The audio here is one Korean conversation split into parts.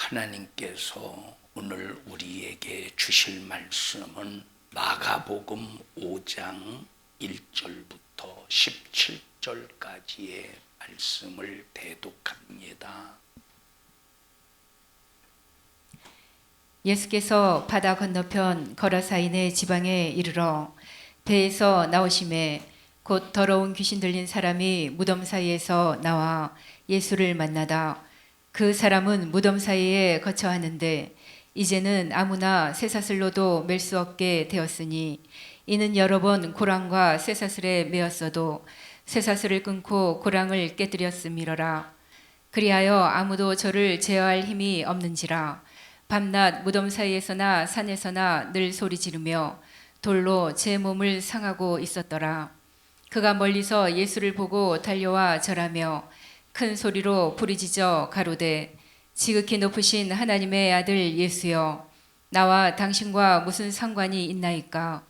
하나님께서 오늘 우리에게 주실 말씀은 마가복음 5장 1절부터 17절까지의 말씀을 대독합니다. 예수께서 바다 건너편 거라사인의 지방에 이르러 배에서 나오심에 곧 더러운 귀신 들린 사람이 무덤 사이에서 나와 예수를 만나다 그 사람은 무덤 사이에 거처하는데 이제는 아무나 쇠사슬로도 맬 수 없게 되었으니 이는 여러 번 고랑과 쇠사슬에 매었어도 쇠사슬을 끊고 고랑을 깨뜨렸음이러라. 그리하여 아무도 저를 제어할 힘이 없는지라. 밤낮 무덤 사이에서나 산에서나 늘 소리 지르며 돌로 제 몸을 상하고 있었더라. 그가 멀리서 예수를 보고 달려와 절하며 큰 소리로 부르짖어 가로되 지극히 높으신 하나님의 아들 예수여, 나와 당신과 무슨 상관이 있나이까?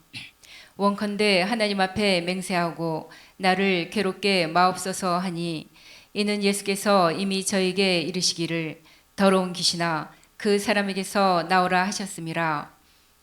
원컨대 하나님 앞에 맹세하고 나를 괴롭게 마옵소서 하니 이는 예수께서 이미 저에게 이르시기를 더러운 귀신아 그 사람에게서 나오라 하셨음이라.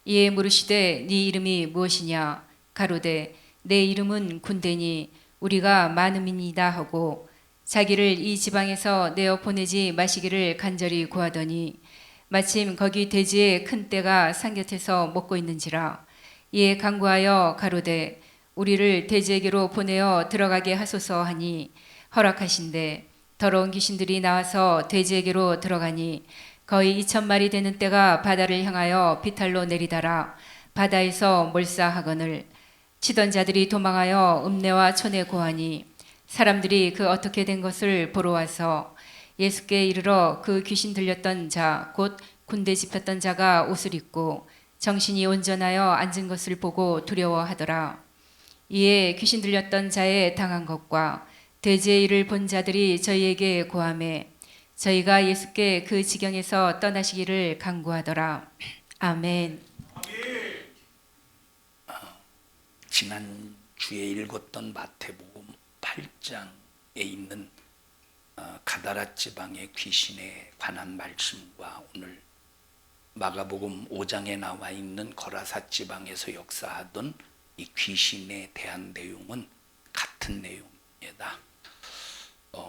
이에 물으시되 네 이름이 무엇이냐? 가로되 내 이름은 군대니 우리가 많음이니이다 하고 자기를 이 지방에서 내어 보내지 마시기를 간절히 구하더니 마침 거기 돼지의 큰 떼가 산곁에서 먹고 있는지라. 이에 간구하여 가로되 우리를 돼지에게로 보내어 들어가게 하소서 하니 허락하신대 더러운 귀신들이 나와서 돼지에게로 들어가니 거의 2,000마리 되는 떼가 바다를 향하여 비탈로 내리달아 바다에서 몰사하거늘 치던 자들이 도망하여 읍내와 촌에 고하니 사람들이 그 어떻게 된 것을 보러 와서 예수께 이르러 그 귀신 들렸던 자 곧 군대 집혔던 자가 옷을 입고 정신이 온전하여 앉은 것을 보고 두려워하더라. 이에 귀신 들렸던 자의 당한 것과 돼지의 일을 본 자들이 저희에게 고하매 저희가 예수께 그 지경에서 떠나시기를 간구하더라. 아멘. 지난 주에 읽었던 마태복음 8장에 있는 가다라 지방의 귀신에 관한 말씀과 오늘 마가복음 5장에 나와 있는 거라사 지방에서 역사하던 이 귀신에 대한 내용은 같은 내용입니다.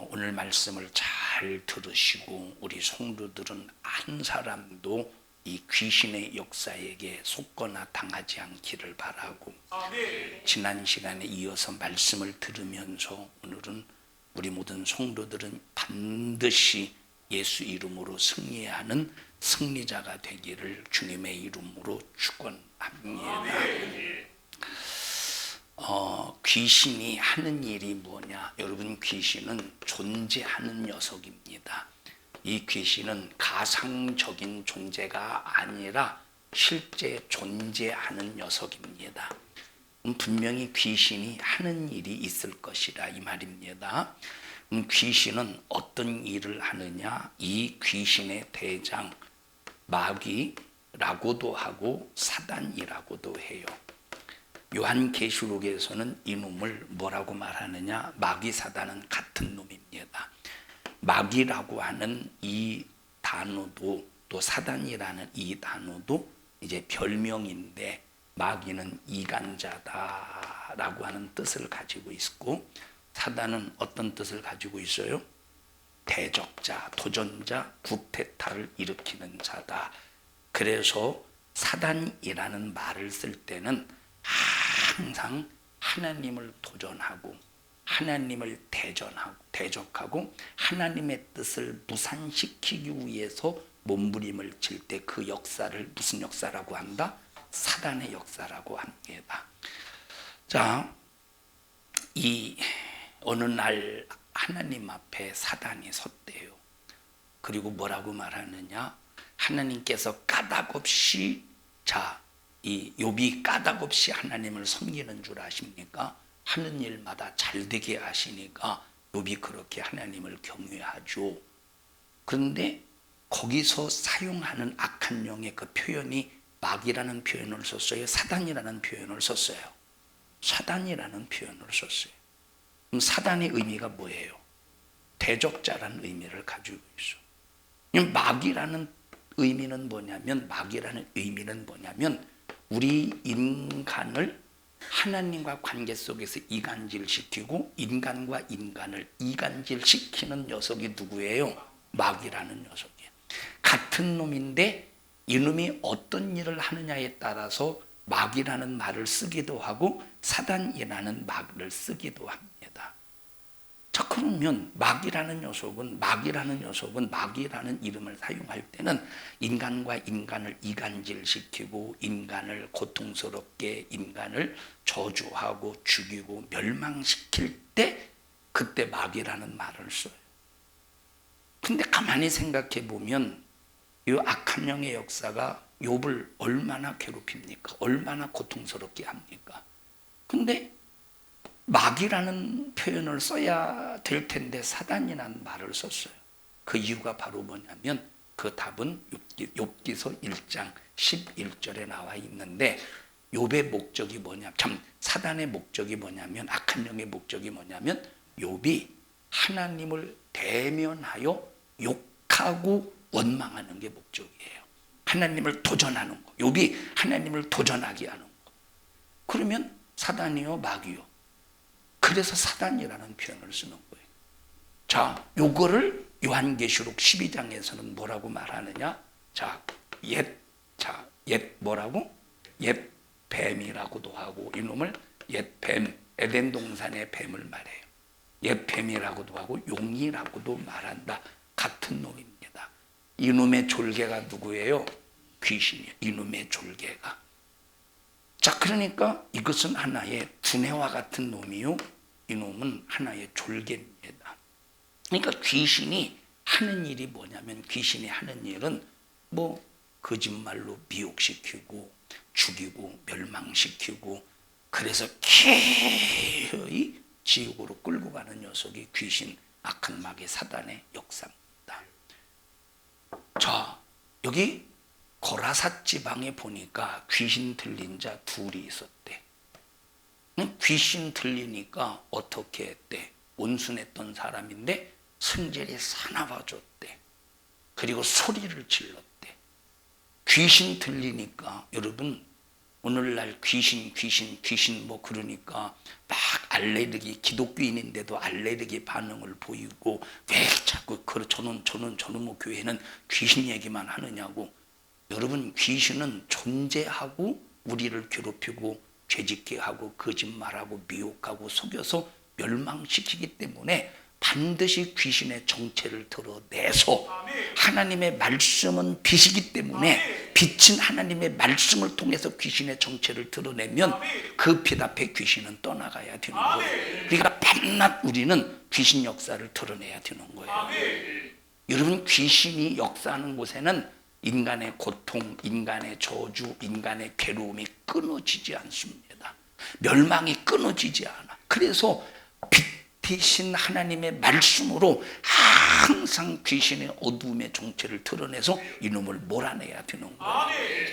오늘 말씀을 잘 들으시고 우리 성도들은 한 사람도 이 귀신의 역사에게 속거나 당하지 않기를 바라고, 지난 시간에 이어서 말씀을 들으면서 오늘은 우리 모든 성도들은 반드시 예수 이름으로 승리하는 승리자가 되기를 주님의 이름으로 축원합니다. 귀신이 하는 일이 뭐냐? 여러분, 귀신은 존재하는 녀석입니다. 이 귀신은 가상적인 존재가 아니라 실제 존재하는 녀석입니다. 분명히 귀신이 하는 일이 있을 것이라 이 말입니다. 귀신은 어떤 일을 하느냐? 이 귀신의 대장 마귀라고도 하고 사단이라고도 해요. 요한계시록에서는 이놈을 뭐라고 말하느냐? 마귀 사단은 같은 놈입니다. 마귀라고 하는 이 단어도 또 사단이라는 이 단어도 이제 별명인데 마귀는 이간자다라고 하는 뜻을 가지고 있고 사단은 어떤 뜻을 가지고 있어요? 대적자, 도전자, 구태타를 일으키는 자다. 그래서 사단이라는 말을 쓸 때는 항상 하나님을 도전하고 하나님을 대적하고 하나님의 뜻을 무산시키기 위해서 몸부림을 칠 때 그 역사를 무슨 역사라고 한다? 사단의 역사라고 합니다. 자, 이 어느 날 하나님 앞에 사단이 섰대요. 그리고 뭐라고 말하느냐? 하나님께서 까닭없이 이 욥이 까닭없이 하나님을 섬기는 줄 아십니까? 하는 일마다 잘 되게 하시니까 욥이 그렇게 하나님을 경외하죠. 그런데 거기서 사용하는 악한 영의 그 표현이 마귀라는 표현을 썼어요? 사단이라는 표현을 썼어요? 사단이라는 표현을 썼어요. 그럼 사단의 의미가 뭐예요? 대적자라는 의미를 가지고 있어. 마귀라는 의미는 뭐냐면 우리 인간을 하나님과 관계 속에서 이간질시키고 인간과 인간을 이간질시키는 녀석이 누구예요? 마귀라는 녀석이에요. 같은 놈인데 이놈이 어떤 일을 하느냐에 따라서 마귀라는 말을 쓰기도 하고 사단이라는 말을 쓰기도 합니다. 자, 그러면 마귀라는 녀석은 마귀라는 이름을 사용할 때는 인간과 인간을 이간질시키고 인간을 고통스럽게 인간을 저주하고 죽이고 멸망시킬 때 그때 마귀라는 말을 써요. 근데 가만히 생각해 보면 이 악한 영의 역사가 욥을 얼마나 괴롭힙니까? 얼마나 고통스럽게 합니까? 근데 마귀라는 표현을 써야 될 텐데 사단이라는 말을 썼어요. 그 이유가 바로 뭐냐면 그 답은 욥기서 1장 11절에 나와 있는데 욥의 목적이 사단의 목적이 뭐냐면 악한 영의 목적이 뭐냐면 욥이 하나님을 대면하여 욕하고 원망하는 게 목적이에요. 하나님을 도전하는 거. 욥이 하나님을 도전하게 하는 거. 그러면 사단이요 마귀요. 그래서 사단이라는 표현을 쓰는 거예요. 자, 요거를 요한계시록 12장에서는 뭐라고 말하느냐? 옛 뭐라고? 옛 뱀이라고도 하고 이놈을 옛 뱀, 에덴 동산의 뱀을 말해요. 옛 뱀이라고도 하고 용이라고도 말한다. 같은 놈입니다. 이놈의 졸개가 누구예요? 귀신이에요. 이놈의 졸개가. 자, 그러니까 이것은 하나의 두뇌와 같은 놈이요. 이놈은 하나의 졸개입니다. 그러니까 귀신이 하는 일이 뭐냐면 귀신이 하는 일은 거짓말로 미혹시키고 죽이고 멸망시키고 그래서 기어이 지옥으로 끌고 가는 녀석이 귀신, 악한 마귀 사단의 역사입니다. 자, 여기 거라삿 지방에 보니까 귀신 들린 자 둘이 있었대. 귀신 들리니까 어떻게 했대? 온순했던 사람인데 승질이 사나워졌대. 그리고 소리를 질렀대. 귀신 들리니까 여러분 오늘날 귀신 그러니까 막 알레르기, 기독교인인데도 알레르기 반응을 보이고 왜 자꾸 저놈의 교회는 귀신 얘기만 하느냐고. 여러분 귀신은 존재하고 우리를 괴롭히고 죄짓게 하고 거짓말하고 미혹하고 속여서 멸망시키기 때문에 반드시 귀신의 정체를 드러내서 하나님의 말씀은 빛이기 때문에 빛은 하나님의 말씀을 통해서 귀신의 정체를 드러내면 그 빛 앞에 귀신은 떠나가야 되는 거예요. 그러니까 밤낮 우리는 귀신 역사를 드러내야 되는 거예요. 여러분 귀신이 역사하는 곳에는 인간의 고통, 인간의 저주, 인간의 괴로움이 끊어지지 않습니다. 멸망이 끊어지지 않아. 그래서 빛이신 하나님의 말씀으로 항상 귀신의 어두움의 정체를 드러내서 이놈을 몰아내야 되는 거예요.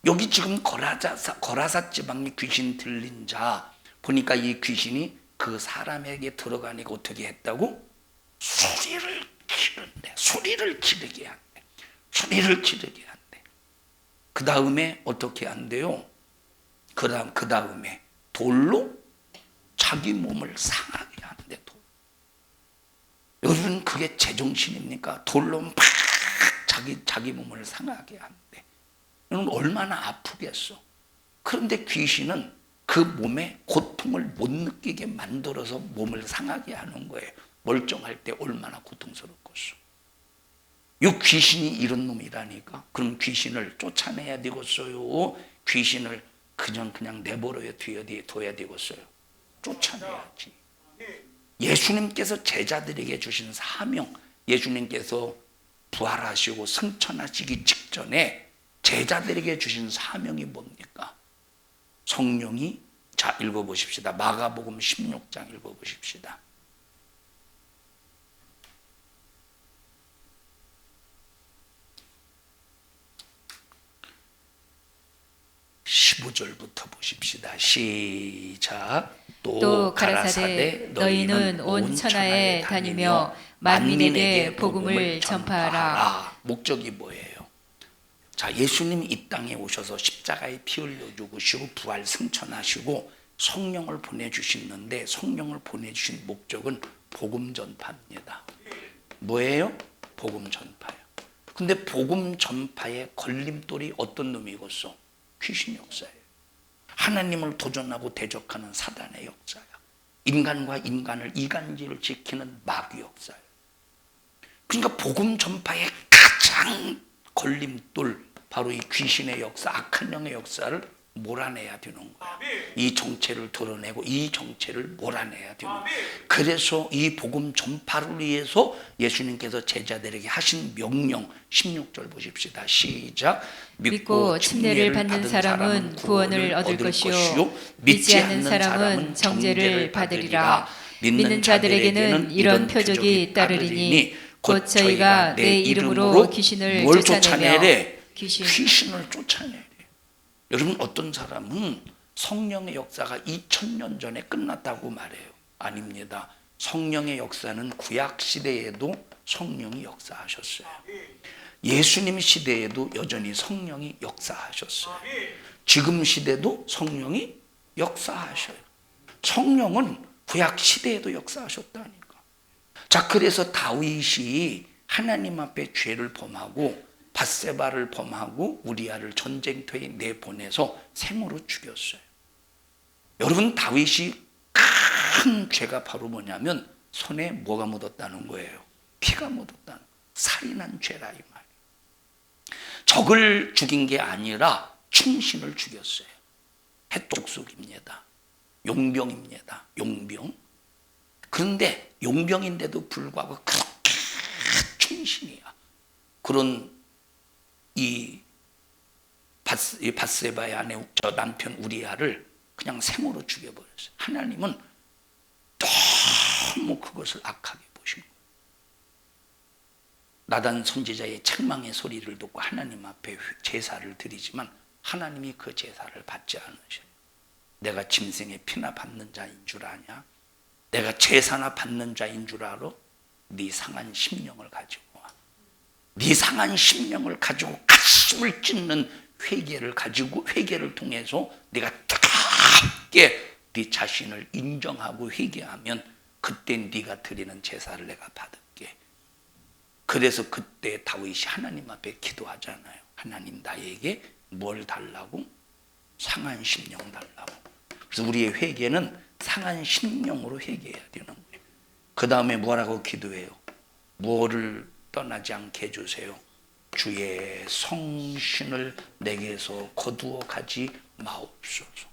여기 지금 거라삿 지방에 귀신 들린 자 보니까 이 귀신이 그 사람에게 들어가니까 어떻게 했다고? 소리를 지른대. 소리를 지르게 한대. 소리를 지르게 한대. 그 다음에 어떻게 한대요? 그 다음에 돌로 자기 몸을 상하게 한대. 여러분 그게 제정신입니까? 돌로 막 자기 몸을 상하게 한대. 여러분 얼마나 아프겠어. 그런데 귀신은 그 몸에 고통을 못 느끼게 만들어서 몸을 상하게 하는 거예요. 멀쩡할 때 얼마나 고통스럽겠어. 이 귀신이 이런 놈이라니까. 그럼 귀신을 쫓아내야 되겠어요? 귀신을 그냥 내버려 둬야 되겠어요? 쫓아내야지. 예수님께서 제자들에게 주신 사명, 예수님께서 부활하시고 승천하시기 직전에 제자들에게 주신 사명이 뭡니까? 성령이, 자 읽어보십시다. 마가복음 16장 읽어보십시다. 15 9절부터 보십시다. 시작. 또 가라사대 너희는 온 천하에 다니며 만민에게 복음을 전파하라. 목적이 뭐예요? 자, 예수님이 이 땅에 오셔서 십자가에 피 흘려 죽으시고 부활 승천하시고 성령을 보내주시는데, 성령을 보내주신 목적은 복음 전파입니다. 뭐예요? 복음 전파예요. 근데 복음 전파의 걸림돌이 어떤 놈이겠어? 귀신 역사예요. 하나님을 도전하고 대적하는 사단의 역사야. 인간과 인간을 이간질을 지키는 마귀 역사예요. 그러니까 복음 전파의 가장 걸림돌, 바로 이 귀신의 역사, 악한 영의 역사를 몰아내야 되는 거야. 이 정체를 드러내고 이 정체를 몰아내야 되는 거야. 그래서 이 복음 전파를 위해서 예수님께서 제자들에게 하신 명령 16절 보십시다. 시작. 믿고 침례를 받는 사람은 구원을 얻을 것이요 믿지 않는 사람은 정죄를 받으리라. 믿는 자들에게는 이런 표적이 따르리니 곧 저희가 내 이름으로 귀신을 쫓아내며 귀신을 쫓아내야 돼요. 여러분, 어떤 사람은 성령의 역사가 2000년 전에 끝났다고 말해요. 아닙니다. 성령의 역사는 구약 시대에도 성령이 역사하셨어요. 예수님 시대에도 여전히 성령이 역사하셨어요. 지금 시대도 성령이 역사하셔요. 성령은 구약 시대에도 역사하셨다니까. 자, 그래서 다윗이 하나님 앞에 죄를 범하고 밧세바를 범하고 우리아를 전쟁터에 내보내서 생으로 죽였어요. 여러분, 다윗이 큰 죄가 바로 뭐냐면 손에 뭐가 묻었다는 거예요? 피가 묻었다는 거예요. 살인한 죄라 이 말이에요. 적을 죽인 게 아니라 충신을 죽였어요. 해독속입니다. 용병입니다. 용병. 그런데 용병인데도 불구하고 그렇게 충신이야. 그런 이 밧세바의 아내 저 남편 우리아를 그냥 생으로 죽여버렸어요. 하나님은 너무 그것을 악하게 보신 거예요. 나단 선지자의 책망의 소리를 듣고 하나님 앞에 제사를 드리지만 하나님이 그 제사를 받지 않으셔요. 내가 짐승의 피나 받는 자인 줄 아냐? 내가 제사나 받는 자인 줄 알아? 네 상한 심령을 가지고 와. 네 상한 심령을 가지고 가슴을 찢는 회개를 가지고, 회개를 통해서 네가 뜨겁게 네 자신을 인정하고 회개하면 그때 네가 드리는 제사를 내가 받을게. 그래서 그때 다윗이 하나님 앞에 기도하잖아요. 하나님, 나에게 뭘 달라고? 상한 심령 달라고. 그래서 우리의 회개는 상한 심령으로 회개해야 되는 거예요. 그 다음에 뭐라고 기도해요? 뭐를 떠나지 않게 해주세요? 주의 성신을 내게서 거두어 가지 마옵소서.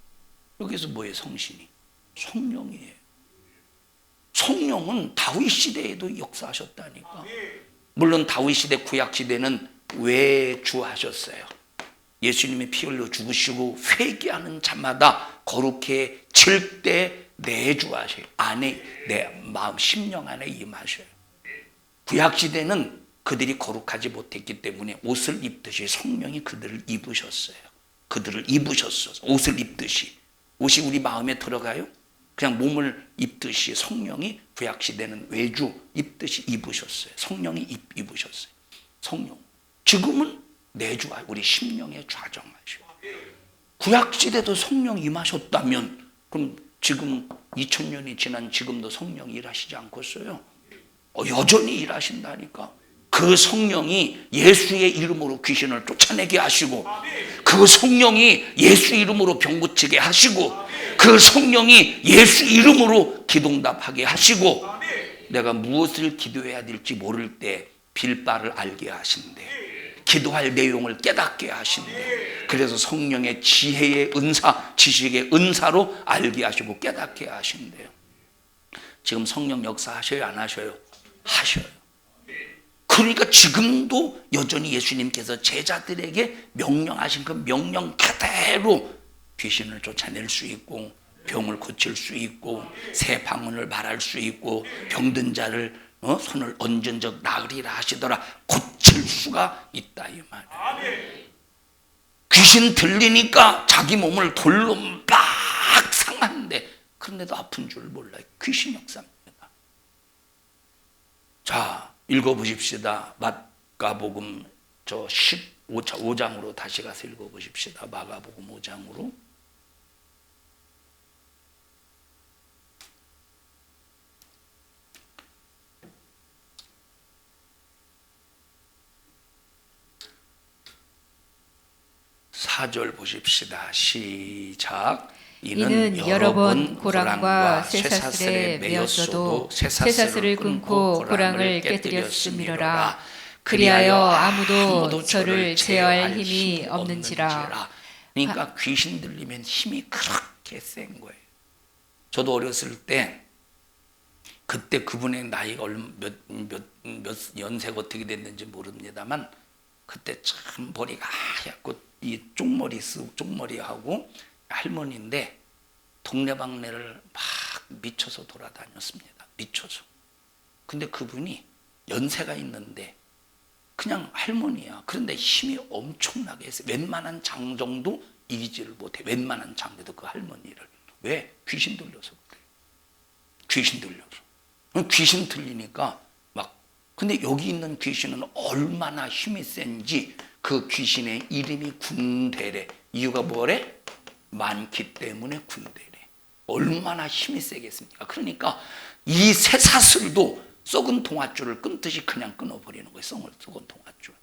여기서 뭐예요? 성신이? 성령이에요. 성령은 다윗 시대에도 역사하셨다니까. 물론 다윗 시대, 구약 시대는 외주하셨어요. 예수님이 피 흘려 죽으시고 회개하는 자마다 거룩해질 때 내주하셔요. 안에, 내 마음 심령 안에 임하셔요. 구약 시대는 그들이 거룩하지 못했기 때문에 옷을 입듯이 성령이 그들을 입으셨어요. 그들을 입으셨어. 옷을 입듯이. 옷이 우리 마음에 들어가요? 그냥 몸을 입듯이 성령이 구약 시대는 외주 입듯이 입으셨어요. 성령이 입으셨어요. 성령. 지금은 내주, 우리 심령에 좌정하셔. 구약 시대도 성령 임하셨다면 그럼 지금 2000년이 지난 지금도 성령이 일하시지 않겠어요? 여전히 일하신다니까. 그 성령이 예수의 이름으로 귀신을 쫓아내게 하시고, 그 성령이 예수 이름으로 병 고치게 하시고, 그 성령이 예수 이름으로 기도응답하게 하시고, 내가 무엇을 기도해야 될지 모를 때 빌바를 알게 하신대. 기도할 내용을 깨닫게 하신대. 그래서 성령의 지혜의 은사, 지식의 은사로 알게 하시고 깨닫게 하신대요. 지금 성령 역사하셔요? 안 하셔요? 하셔요. 그러니까 지금도 여전히 예수님께서 제자들에게 명령하신 그 명령 그대로 귀신을 쫓아낼 수 있고, 병을 고칠 수 있고, 새 방언을 말할 수 있고, 병든 자를 손을 얹은 적 나으리라 하시더라 고칠 수가 있다 이 말이에요. 귀신 들리니까 자기 몸을 돌로 막 상하는데 그런데도 아픈 줄 몰라요. 귀신 역사입니다. 자, 읽어보십시다. 마가복음 15장으로 다시 가서 읽어보십시다. 마가복음 5장으로. 사절 보십시다. 시작. 이는 여러 번 고랑과 쇠사슬에 매였어도 쇠사슬을 끊고 고랑을 깨뜨렸음이로라. 그리하여 아무도 저를 제어할 힘이 없는지라. 그러니까 귀신 들리면 힘이 그렇게 센 거예요. 저도 어렸을 때 그때 그분의 나이가 몇 연세가 어떻게 됐는지 모릅니다만 그때 참 머리가 하얗고 이 쪽머리하고 할머니인데 동네방네를 막 미쳐서 돌아다녔습니다. 미쳐서. 근데 그분이 연세가 있는데 그냥 할머니야. 그런데 힘이 엄청나게 했어요. 웬만한 장정도 이기지를 못해. 웬만한 장정도 그 할머니를. 왜? 귀신 들려서 그래. 귀신 들려서. 귀신 들리니까 막. 근데 여기 있는 귀신은 얼마나 힘이 센지 그 귀신의 이름이 군대래. 이유가 뭐래? 많기 때문에 군대래. 얼마나 힘이 세겠습니까? 그러니까 이 쇠사슬도 썩은 동아줄을 끊듯이 그냥 끊어버리는 거예요. 썩은 동아줄.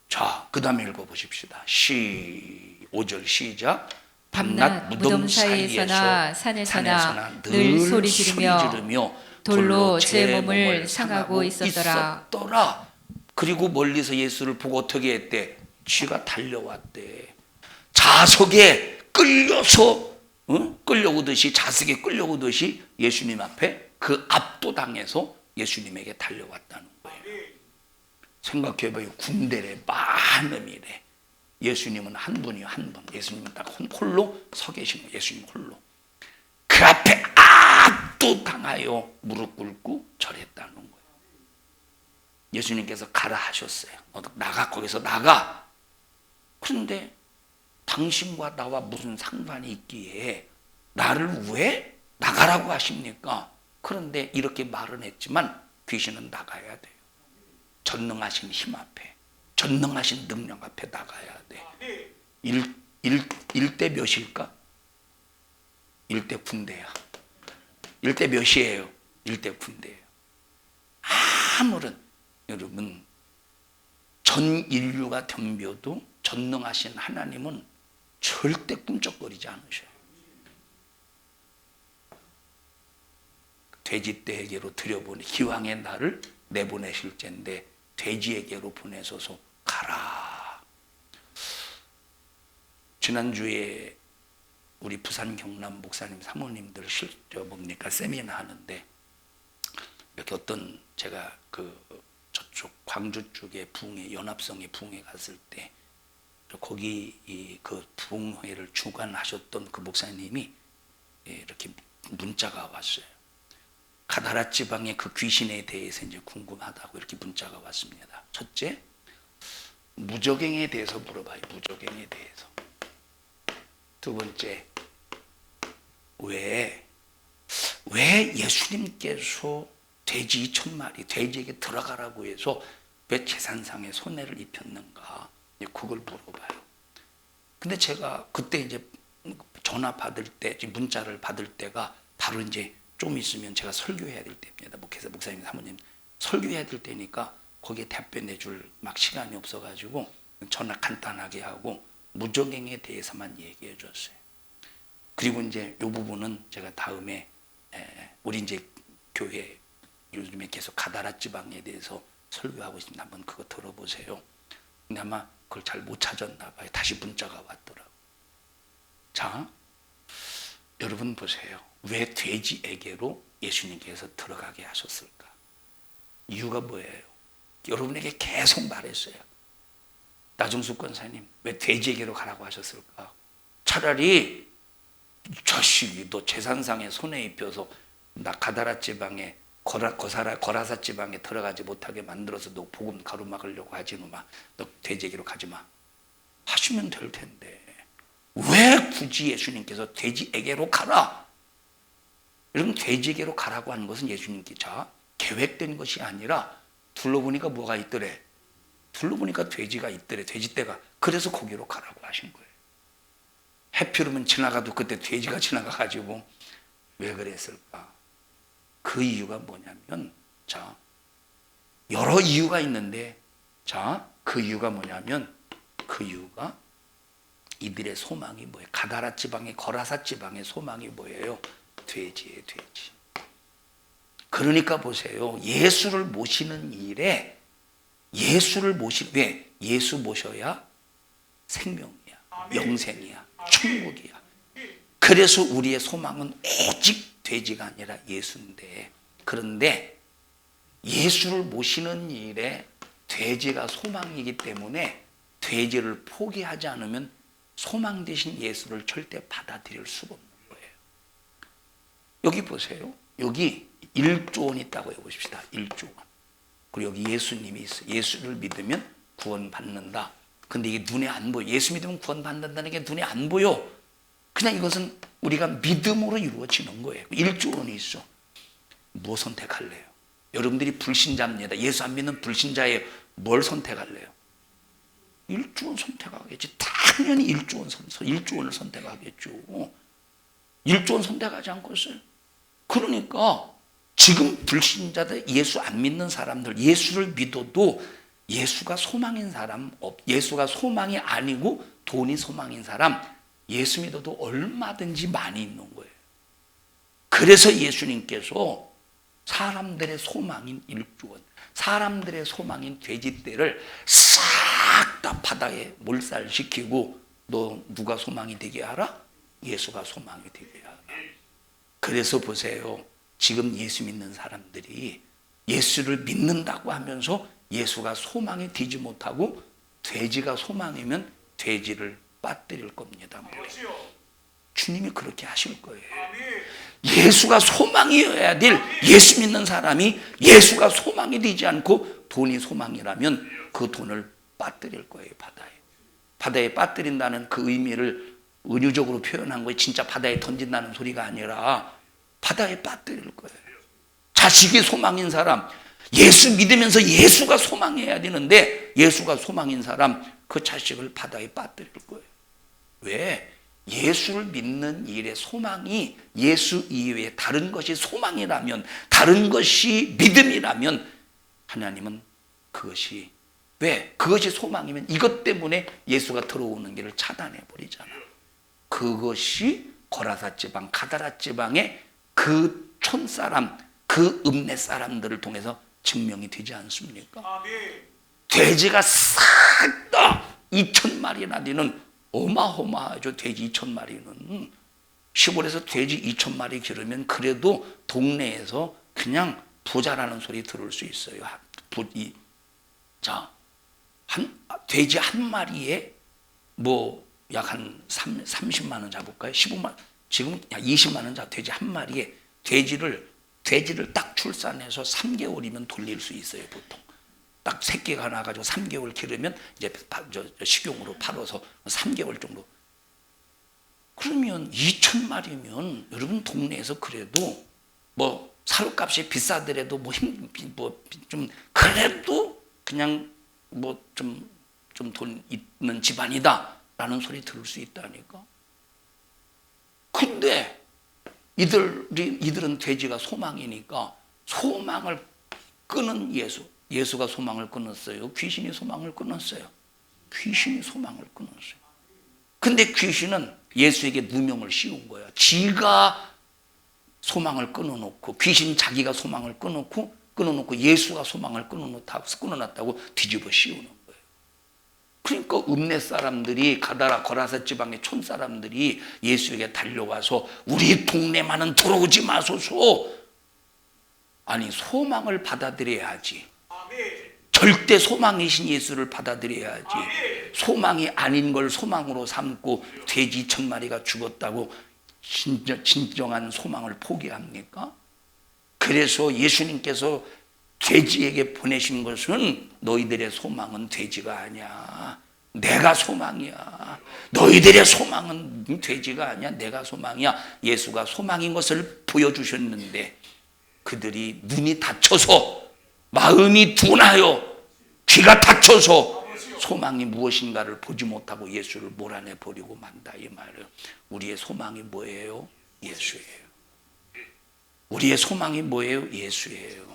자, 그 다음에 읽어보십시다. 5절 시작. 밤낮 무덤 사이에서나 산에서나 늘 소리 지르며 돌로 제 몸을 상하고 있었더라. 그리고 멀리서 예수를 보고 어떻게 했대? 쥐가 달려왔대. 자석에 끌려오듯이 자석에 끌려오듯이 예수님 앞에 그 압도당해서 예수님에게 달려왔다는 거예요. 생각해봐요. 군대래, 많음이래. 예수님은 한 분이요, 한 분. 예수님은 딱 홀로 서 계신 거예요. 예수님 홀로. 그 앞에 압도당하여 무릎 꿇고 절했다는 거예요. 예수님께서 가라 하셨어요. 나가, 거기서 나가. 그런데 당신과 나와 무슨 상관이 있기에 나를 왜 나가라고 하십니까? 그런데 이렇게 말은 했지만 귀신은 나가야 돼요. 전능하신 힘 앞에, 전능하신 능력 앞에 나가야 돼. 1대 몇일까? 1대 군대야. 1대 몇이에요? 1대 군대예요. 아무런 여러분 전 인류가 덤벼도 전능하신 하나님은 절대 꿈쩍거리지 않으셔요. 돼지떼에게로 들여보내 기왕의 나를 내보내실 텐데 돼지에게로 보내소서 가라. 지난주에 우리 부산 경남 목사님 사모님들 뭡니까 세미나 하는데 이렇게 어떤 제가 저쪽 광주 쪽에 부흥회 연합성의 부흥회 갔을 때 거기 그 부흥회를 주관하셨던 그 목사님이 이렇게 문자가 왔어요. 가다라 지방의 그 귀신에 대해서 이제 궁금하다고 이렇게 문자가 왔습니다. 첫째, 무적행에 대해서 물어봐요. 무적행에 대해서. 두 번째, 왜 예수님께서 돼지 2,000마리 돼지에게 들어가라고 해서 왜 제산상에 손해를 입혔는가? 그걸 물어봐요. 근데 제가 그때 이제 전화 받을 때, 문자를 받을 때가 바로 이제 좀 있으면 제가 설교해야 될 때입니다. 목사님, 사모님 설교해야 될 때니까 거기에 답변해 줄 막 시간이 없어가지고 전화 간단하게 하고 무적행에 대해서만 얘기해 줬어요. 그리고 이제 이 부분은 제가 다음에 우리 이제 교회 요즘에 계속 가다라 지방에 대해서 설교하고 있습니다. 한번 그거 들어보세요. 근데 아마 그걸 잘 못 찾았나 봐요. 다시 문자가 왔더라고요. 자, 여러분 보세요. 왜 돼지에게로 예수님께서 들어가게 하셨을까? 이유가 뭐예요? 여러분에게 계속 말했어요. 나중숙 권사님, 왜 돼지에게로 가라고 하셨을까? 차라리 자식이 너 제산상에 손해 입혀서 나 가다라 지방에 거라사 지방에 들어가지 못하게 만들어서 너 복음 가로막으려고 하지 마. 너 돼지에게로 가지 마. 하시면 될 텐데 왜 굳이 예수님께서 돼지에게로 가라? 여러분, 돼지에게로 가라고 하는 것은 예수님께서 계획된 것이 아니라 둘러보니까 뭐가 있더래? 둘러보니까 돼지가 있더래. 돼지떼가. 그래서 거기로 가라고 하신 거예요. 해피로면 지나가도 그때 돼지가 지나가가지고 왜 그랬을까? 그 이유가 뭐냐면, 자, 여러 이유가 있는데, 자, 그 이유가 뭐냐면, 그 이유가 이들의 소망이 뭐예요? 가다라 지방의 거라사 지방의 소망이 뭐예요? 돼지예요, 돼지. 그러니까 보세요. 예수를 모시는 일에 왜? 예수 모셔야 생명이야, 영생이야, 천국이야. 그래서 우리의 소망은 오직 돼지가 아니라 예수인데, 그런데 예수를 모시는 일에 돼지가 소망이기 때문에 돼지를 포기하지 않으면 소망 대신 예수를 절대 받아들일 수가 없는 거예요. 여기 보세요. 여기 1조 원 있다고 해보십시다. 1조 원. 그리고 여기 예수님이 있어요. 예수를 믿으면 구원받는다. 근데 이게 눈에 안 보여. 예수 믿으면 구원받는다는 게 눈에 안 보여. 그냥 이것은 우리가 믿음으로 이루어지는 거예요. 1조 원이 있어. 뭐 선택할래요? 여러분들이 불신자입니다. 예수 안 믿는 불신자예요. 뭘 선택할래요? 1조 원 선택하겠지. 당연히 1조 원을 선택하겠죠. 1조 원 선택하지 않겠어요? 그러니까 지금 불신자들, 예수 안 믿는 사람들, 예수를 믿어도 예수가 소망인 사람, 예수가 소망이 아니고 돈이 소망인 사람, 예수 믿어도 얼마든지 많이 있는 거예요. 그래서 예수님께서 사람들의 소망인 1조 원, 사람들의 소망인 돼지떼를 싹 다 바다에 몰살시키고, 너 누가 소망이 되게 하라? 예수가 소망이 되게 하라. 그래서 보세요. 지금 예수 믿는 사람들이 예수를 믿는다고 하면서 예수가 소망이 되지 못하고 돼지가 소망이면 돼지를 빠뜨릴 겁니다. 주님이 그렇게 하실 거예요. 예수가 소망이어야 될 예수 믿는 사람이 예수가 소망이 되지 않고 돈이 소망이라면 그 돈을 빠뜨릴 거예요. 바다에 빠뜨린다는 그 의미를 은유적으로 표현한 거예요. 진짜 바다에 던진다는 소리가 아니라 바다에 빠뜨릴 거예요. 자식이 소망인 사람, 예수 믿으면서 예수가 소망해야 되는데 예수가 소망인 사람, 그 자식을 바다에 빠뜨릴 거예요. 왜? 예수를 믿는 일의 소망이 예수 이외에 다른 것이 소망이라면, 다른 것이 믿음이라면 하나님은 그것이, 왜? 그것이 소망이면 이것 때문에 예수가 들어오는 길을 차단해 버리잖아. 그것이 거라사 지방, 가다라 지방의 그 촌사람, 그 읍내 사람들을 통해서 증명이 되지 않습니까? 돼지가 싹 다 2,000마리나 되는 어마어마하죠. 돼지 2,000마리는. 시골에서 돼지 2,000마리 기르면 그래도 동네에서 그냥 부자라는 소리 들을 수 있어요. 자, 돼지 한 마리에 뭐 약 한 30만 원 잡을까요? 15만 원. 지금 약 20만 원 잡. 돼지 한 마리에 돼지를 딱 출산해서 3개월이면 돌릴 수 있어요. 보통 딱 새끼가 나가지고 3개월 기르면 이제 식용으로 팔아서 3개월 정도. 그러면 2,000마리면 여러분 동네에서 그래도 뭐 사료값이 비싸더라도 좀 그래도 그냥 뭐 좀 돈 있는 집안이다라는 소리 들을 수 있다니까. 근데 이들은 돼지가 소망이니까 소망을 끄는 예수가 소망을 끊었어요. 귀신이 소망을 끊었어요. 귀신이 소망을 끊었어요. 근데 귀신은 예수에게 누명을 씌운 거야. 지가 소망을 끊어놓고, 귀신 자기가 소망을 끊어놓고 예수가 소망을 끊어놨다고 뒤집어 씌우는 거예요. 그러니까 읍내 사람들이, 가다라 거라사 지방의 촌 사람들이 예수에게 달려와서 우리 동네만은 들어오지 마소서. 아니, 소망을 받아들여야지. 절대 소망이신 예수를 받아들여야지. 소망이 아닌 걸 소망으로 삼고 돼지 2,000마리가 죽었다고 진정한 소망을 포기합니까? 그래서 예수님께서 돼지에게 보내신 것은 너희들의 소망은 돼지가 아니야. 내가 소망이야. 너희들의 소망은 돼지가 아니야. 내가 소망이야. 예수가 소망인 것을 보여주셨는데 그들이 눈이 닫혀서 마음이 둔하여 귀가 닫혀서 소망이 무엇인가를 보지 못하고 예수를 몰아내 버리고 만다 이 말이에요. 우리의 소망이 뭐예요? 예수예요. 우리의 소망이 뭐예요? 예수예요.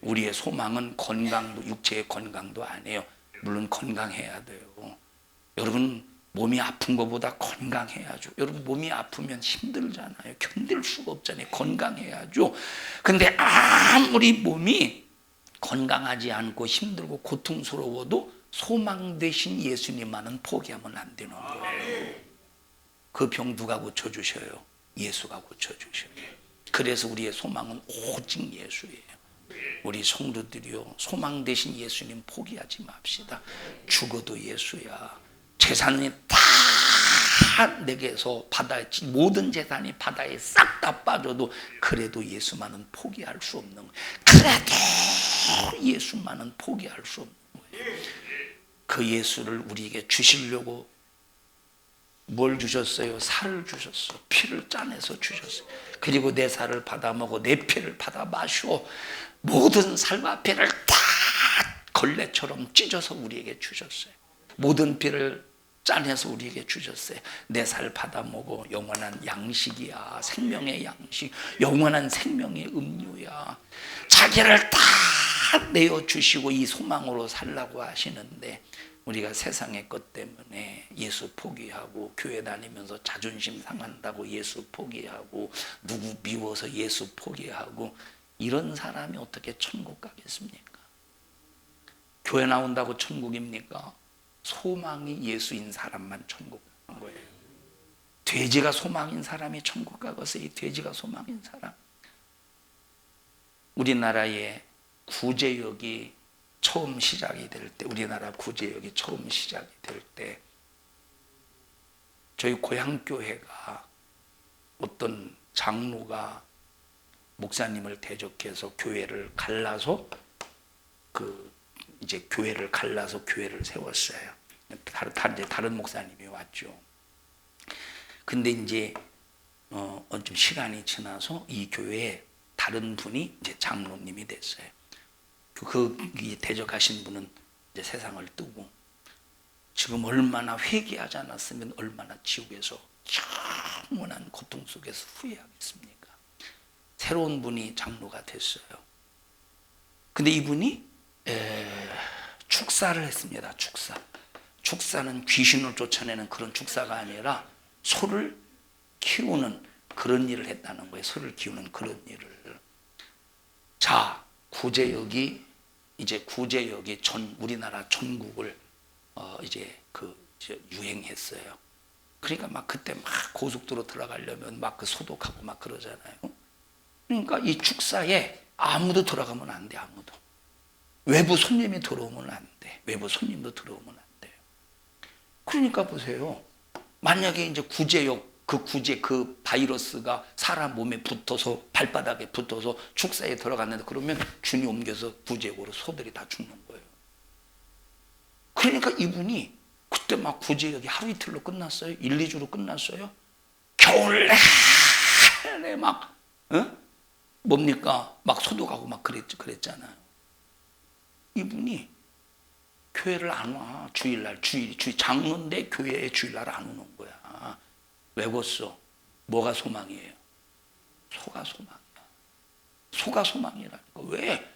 우리의 소망은 건강도, 육체의 건강도 아니에요. 물론 건강해야 돼요. 여러분 몸이 아픈 것보다 건강해야죠. 여러분 몸이 아프면 힘들잖아요. 견딜 수가 없잖아요. 건강해야죠. 근데 아무리 몸이 건강하지 않고 힘들고 고통스러워도 소망 대신 예수님만은 포기하면 안 되는 거예요. 그 병 누가 고쳐주셔요? 예수가 고쳐주셔요. 그래서 우리의 소망은 오직 예수예요. 우리 성도들이요, 소망 대신 예수님 포기하지 맙시다. 죽어도 예수야. 재산이 다 내게서 바다에, 모든 재산이 바다에 싹 다 빠져도 그래도 예수만은 포기할 수 없는 거예요. 그래도 예수만은 포기할 수 없는 거예요. 그 예수를 우리에게 주시려고 뭘 주셨어요? 살을 주셨어. 피를 짜내서 주셨어요. 그리고 내 살을 받아 먹어 내 피를 받아 마시오. 모든 살과 피를 다 걸레처럼 찢어서 우리에게 주셨어요. 모든 피를 짜내서 우리에게 주셨어요. 내 살 받아 먹어. 영원한 양식이야. 생명의 양식. 영원한 생명의 음료야. 자기를 다 내어주시고 이 소망으로 살라고 하시는데 우리가 세상의 것 때문에 예수 포기하고 교회 다니면서 자존심 상한다고 예수 포기하고 누구 미워서 예수 포기하고 이런 사람이 어떻게 천국 가겠습니까? 교회 나온다고 천국입니까? 소망이 예수인 사람만 천국 가는 거예요. 돼지가 소망인 사람이 천국 가겠어요. 이 돼지가 소망인 사람. 우리나라의 구제역이 처음 시작이 될 때, 우리나라 구제역이 처음 시작이 될 때 저희 고향교회가 어떤 장로가 목사님을 대적해서 교회를 갈라서 이제 교회를 갈라서 교회를 세웠어요. 다른 목사님이 왔죠. 근데 이제 좀 시간이 지나서 이 교회에 다른 분이 이제 장로님이 됐어요. 그 대적하신 분은 이제 세상을 뜨고 지금 얼마나 회개하지 않았으면 얼마나 지옥에서 영원한 고통 속에서 후회하겠습니까? 새로운 분이 장로가 됐어요. 근데 이분이 축사를 했습니다. 축사는 귀신을 쫓아내는 그런 축사가 아니라 소를 키우는 그런 일을 했다는 거예요. 소를 키우는 그런 일을. 자, 구제역이 우리나라 전국을 이제 유행했어요. 그러니까 막 그때 막 고속도로 들어가려면 막 그 소독하고 막 그러잖아요. 그러니까 이 축사에 아무도 들어가면 안 돼. 아무도. 외부 손님이 들어오면 안 돼. 외부 손님도 들어오면 안 돼요. 그러니까 보세요. 만약에 이제 그 바이러스가 사람 몸에 붙어서 발바닥에 붙어서 축사에 들어갔는데 그러면 균이 옮겨서 구제역으로 소들이 다 죽는 거예요. 그러니까 이분이 그때 막 구제역이 하루 이틀로 끝났어요. 1, 2주로 끝났어요. 겨울 내내 막 뭡니까? 막 소독하고 막 그랬잖아요. 이분이 교회를 안 와. 주일 장로인데 교회에 주일날 안 오는 거야. 왜 그랬어? 뭐가 소망이에요? 소가 소망이야. 소가 소망이라니까. 왜?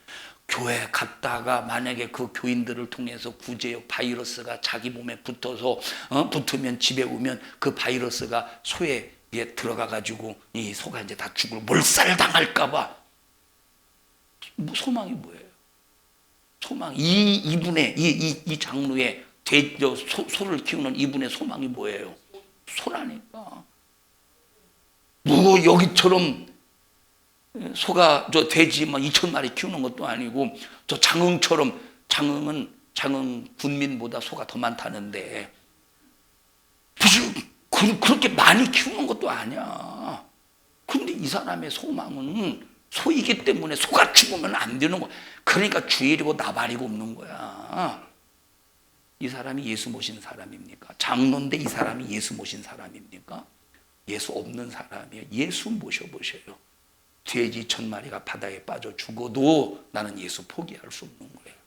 교회 갔다가 만약에 그 교인들을 통해서 구제역 바이러스가 자기 몸에 붙으면 집에 오면 그 바이러스가 소에 들어가 가지고 이 소가 이제 다 죽을 몰살당할까 봐. 소망이 뭐예요? 소망. 이분의 이 장로의 소를 키우는 이분의 소망이 뭐예요? 소라니까. 뭐 여기처럼 소가 돼지 막 2,000마리 키우는 것도 아니고 저 장흥처럼 장흥 군민보다 소가 더 많다는데 무슨 그렇게 많이 키우는 것도 아니야. 그런데 이 사람의 소망은 소이기 때문에 소가 죽으면 안 되는 거야. 그러니까 주일이고 나발이고 없는 거야. 이 사람이 예수 모신 사람입니까? 장로인데 이 사람이 예수 모신 사람입니까? 예수 없는 사람이에요. 예수 모셔보셔요. 돼지 1000마리가 바다에 빠져 죽어도 나는 예수 포기할 수 없는 거예요.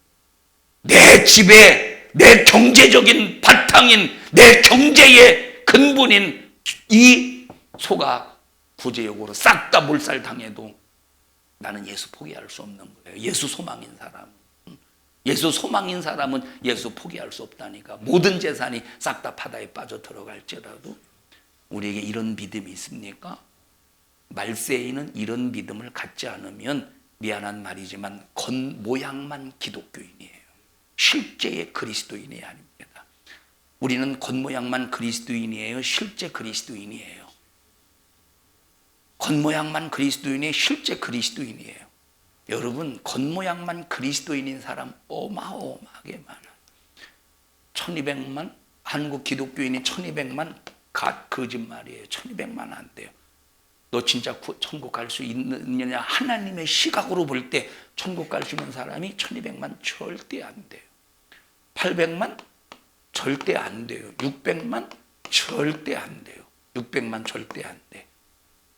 내 집에 내 경제적인 바탕인, 내 경제의 근본인 이 소가 구제역으로 싹 다 몰살당해도 나는 예수 포기할 수 없는 거예요. 예수 소망인 사람. 예수 소망인 사람은 예수 포기할 수 없다니까. 모든 재산이 싹 다 바다에 빠져 들어갈지라도. 우리에게 이런 믿음이 있습니까? 말세인은 이런 믿음을 갖지 않으면 미안한 말이지만 겉모양만 기독교인이에요. 실제의 그리스도인이 아닙니다. 우리는 겉모양만 그리스도인이에요. 실제 그리스도인이에요. 겉모양만 그리스도인이에요. 실제 그리스도인이에요. 여러분, 겉모양만 그리스도인인 사람 어마어마하게 많아요. 1200만, 한국 기독교인이 1200만 거짓말이에요. 1200만 안 돼요. 너 진짜 천국 갈 수 있느냐? 하나님의 시각으로 볼 때 천국 갈 수 있는 사람이 1200만 절대 안 돼요. 800만 절대 안 돼요. 600만 절대 안 돼요. 600만 절대 안 돼.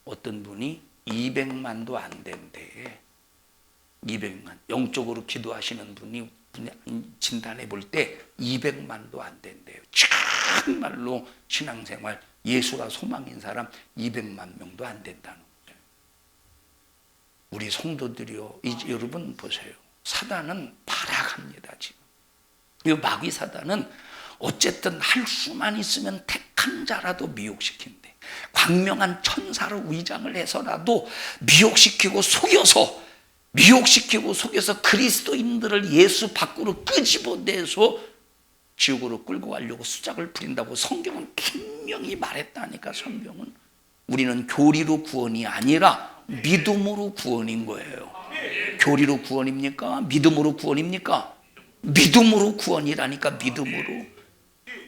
어떤 분이 200만도 안 된대. 200만. 영적으로 기도하시는 분이 진단해 볼 때 200만도 안 된대요. 정말로 신앙생활 예수가 소망인 사람 200만 명도 안 된다는 거예요. 우리 성도들이요, 여러분 보세요. 사단은 발악합니다. 지금 이 마귀 사단은 어쨌든 할 수만 있으면 택한 자라도 미혹시킨대. 광명한 천사로 위장을 해서라도 미혹시키고 속여서 그리스도인들을 예수 밖으로 끄집어내서 지옥으로 끌고 가려고 수작을 부린다고 성경은 분명히 말했다니까. 성경은 우리는 교리로 구원이 아니라 믿음으로 구원인 거예요. 교리로 구원입니까? 믿음으로 구원입니까? 믿음으로 구원이라니까. 믿음으로.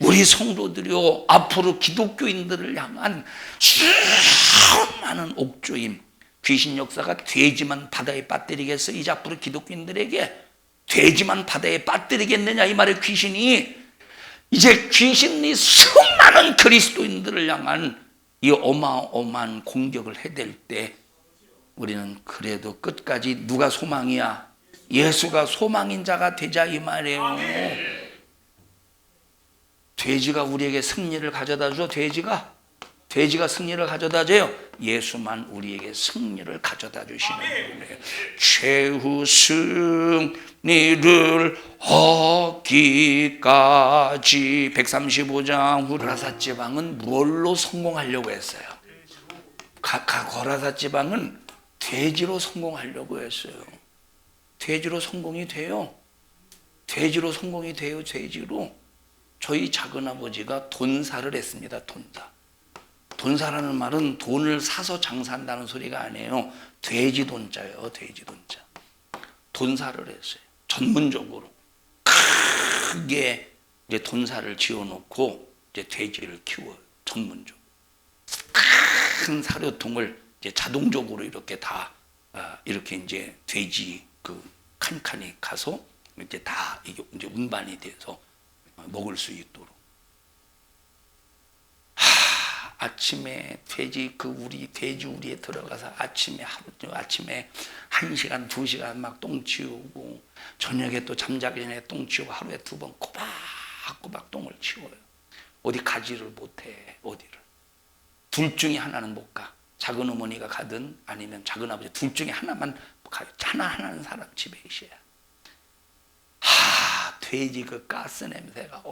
우리 성도들이요, 앞으로 기독교인들을 향한 수많은 옥조임, 귀신 역사가 돼지만 바다에 빠뜨리겠어? 이제 앞으로 기독교인들에게 돼지만 바다에 빠뜨리겠느냐 이 말에 귀신이 이제 귀신이 수많은 그리스도인들을 향한 이 어마어마한 공격을 해댈 때 우리는 그래도 끝까지 누가 소망이야? 예수가 소망인 자가 되자 이 말이에요. 돼지가 우리에게 승리를 가져다 줘. 돼지가 승리를 가져다 줘요. 예수만 우리에게 승리를 가져다 주시는 분이에요. 최후 승리를 얻기까지. 135장 고라사 지방은 뭘로 성공하려고 했어요? 고라사 지방은 돼지로 성공하려고 했어요. 돼지로 성공이 돼요. 돼지로. 저희 작은아버지가 돈사를 했습니다. 돈사라는 말은 돈을 사서 장사한다는 소리가 아니에요. 돼지 돈자예요. 돼지 돈자. 돈사를 했어요. 전문적으로 크게 이제 돈사를 지어놓고 이제 돼지를 키워요. 전문적으로 큰 사료통을 이제 자동적으로 이렇게 다 이렇게 이제 돼지 그 칸칸이 가서 이제 다 이게 이제 운반이 돼서 먹을 수 있도록. 아침에 우리 돼지 우리에 들어가서 아침에 1시간 2시간 막 똥 치우고, 저녁에 또 잠자기 전에 똥 치우고, 하루에 2번 꼬박꼬박 똥을 치워요. 어디 가지를 못해. 어디를. 둘 중에 하나는 못 가. 작은 어머니가 가든 아니면 작은 아버지, 둘 중에 하나만 가요. 하나는 사람 집에 있어야. 돼지 그 가스 냄새가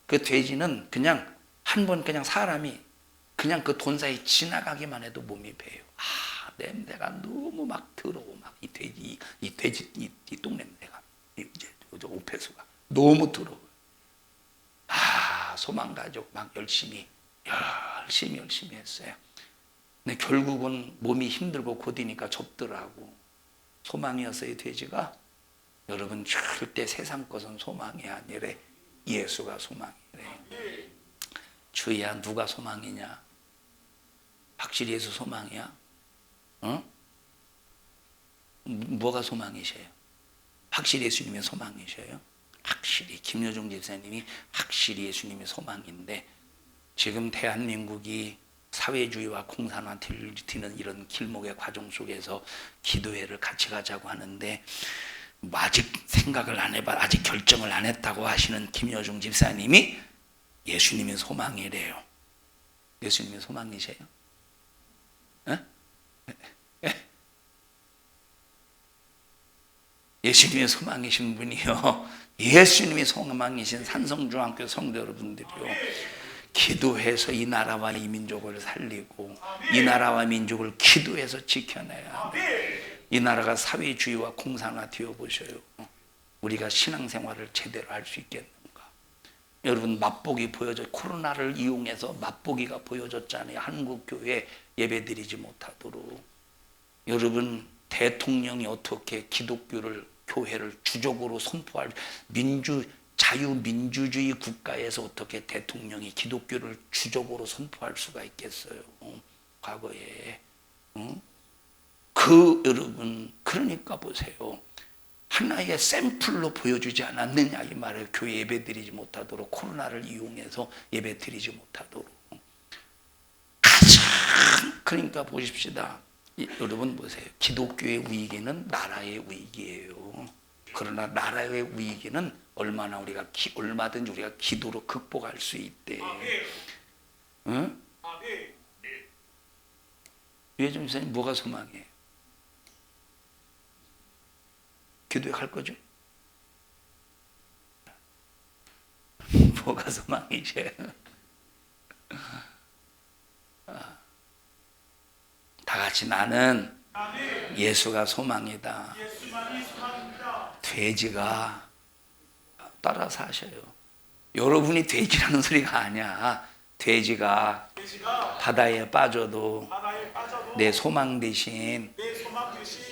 그 돼지는 그냥 한 번 그냥 사람이 그냥 그 돈사에 지나가기만 해도 몸이 배요. 냄새가 너무 막 더러워. 막 이 돼지 똥 냄새가, 이제 오폐수가 너무 더러워요. 소망가족 막 열심히 했어요. 근데 결국은 몸이 힘들고 고디니까 접더라고. 소망이었어요, 돼지가. 여러분, 절대 세상 것은 소망이 아니래. 예수가 소망이래. 주희야, 누가 소망이냐? 확실히 예수 소망이야? 뭐가 소망이셔요? 확실히 예수님이 소망이셔요? 확실히 김여중 집사님이 확실히 예수님이 소망인데, 지금 대한민국이 사회주의와 공산화되는 이런 길목의 과정 속에서 기도회를 같이 가자고 하는데, 뭐 아직 생각을 안 해봐, 아직 결정을 안 했다고 하시는 김여중 집사님이 예수님의 소망이래요. 예수님의 소망이세요? 예수님의 소망이신 분이요, 예수님의 소망이신 산성중학교 성도 여러분들이요, 기도해서 이 나라와 이 민족을 살리고 이 나라와 민족을 기도해서 지켜내야 돼. 이 나라가 사회주의와 공산화 되어 보셔요. 우리가 신앙생활을 제대로 할 수 있겠는가? 여러분, 맛보기 코로나를 이용해서 맛보기가 보여졌잖아요. 한국 교회 예배드리지 못하도록. 여러분, 대통령이 어떻게 기독교를, 교회를 주적으로 선포할, 자유민주주의 국가에서 어떻게 대통령이 기독교를 주적으로 선포할 수가 있겠어요? 과거에. 여러분, 그러니까 보세요. 하나의 샘플로 보여주지 않았느냐 이 말을, 교회 예배드리지 못하도록, 코로나를 이용해서 예배드리지 못하도록. 가장, 그러니까 보십시다. 여러분 보세요. 기독교의 위기는 나라의 위기예요. 그러나 나라의 위기는 얼마든지 우리가 기도로 극복할 수 있대. 응? 유해준 목사님 뭐가 소망이에요? 기도에 갈 거죠? 뭐가 소망이세요? 다 같이 나는 예수가 소망이다. 돼지가 따라서 하셔요. 여러분이 돼지라는 소리가 아니야. 돼지가 바다에 빠져도 내 소망 대신